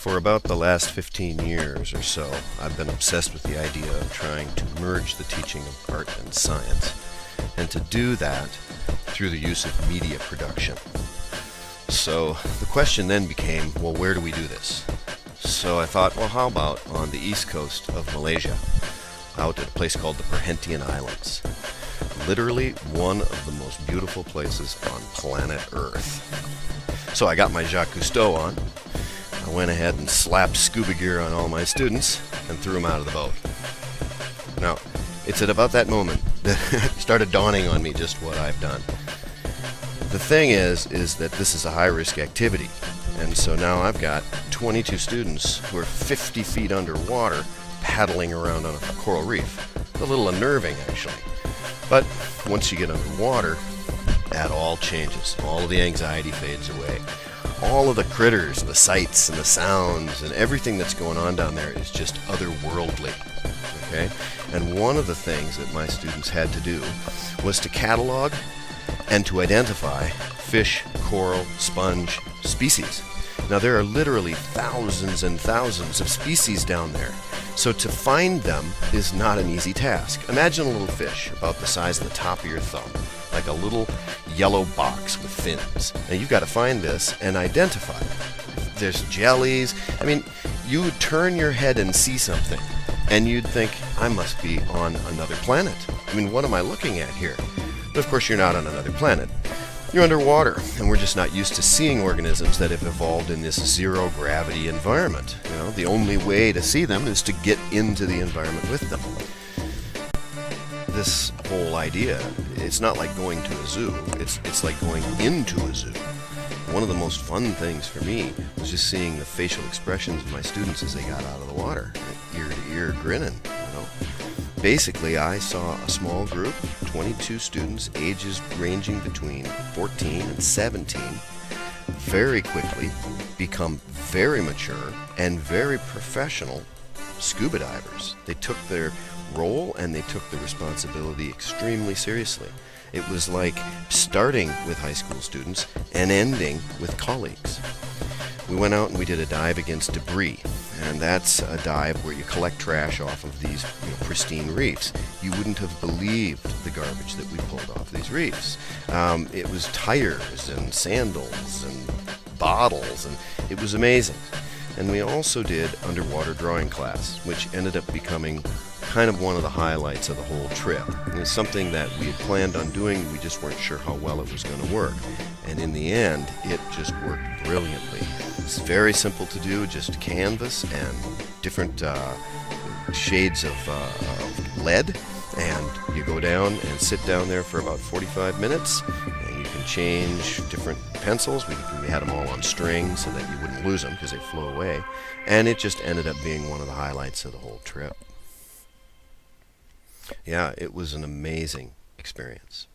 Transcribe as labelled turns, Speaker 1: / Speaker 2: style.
Speaker 1: For about the last 15 years or so, I've been obsessed with the idea of trying to merge the teaching of art and science, and to do that through the use of media production. So the question then became, well, where do we do this? So I thought, well, how about on the east coast of Malaysia, out at a place called the Perhentian Islands. Literally one of the most beautiful places on planet Earth. So I got my Jacques Cousteau on. I went ahead and slapped scuba gear on all my students and threw them out of the boat. Now, it's at about that moment that it started dawning on me just what I've done. The thing is that this is a high-risk activity, and so now I've got 22 students who are 50 feet underwater paddling around on a coral reef. It's a little unnerving, actually. But once you get underwater, that all changes. All of the anxiety fades away. All of the critters, the sights and the sounds and everything that's going on down there is just otherworldly. Okay? And one of the things that my students had to do was to catalog and to identify fish, coral, sponge species. Now there are literally thousands and thousands of species down there. So to find them is not an easy task. Imagine a little fish about the size of the top of your thumb, like a little yellow box with fins. And you've got to find this and identify it. There's jellies. I mean, you would turn your head and see something, and you'd think, I must be on another planet. I mean, what am I looking at here? But of course, you're not on another planet. You're underwater, and we're just not used to seeing organisms that have evolved in this zero-gravity environment. You know, the only way to see them is to get into the environment with them. This whole idea, it's not like going to a zoo, it's like going into a zoo. One of the most fun things for me was just seeing the facial expressions of my students as they got out of the water, ear to ear grinning, you know. Basically, I saw a small group, 22 students, ages ranging between 14 and 17, very quickly become very mature and very professional scuba divers. They took their role and they took the responsibility extremely seriously. It was like starting with high school students and ending with colleagues. We went out and we did a dive against debris, and that's a dive where you collect trash off of these pristine reefs. You wouldn't have believed the garbage that we pulled off these reefs. It was tires and sandals and bottles, and it was amazing. And we also did underwater drawing class, which ended up becoming kind of one of the highlights of the whole trip. It was something that we had planned on doing, we just weren't sure how well it was going to work. And in the end, it just worked brilliantly. It's very simple to do, just canvas and different shades of lead, and you go down and sit down there for about 45 minutes, and you can change different pencils. We had them all on string so that you wouldn't lose them because they flew away, and it just ended up being one of the highlights of the whole trip. Yeah, it was an amazing experience.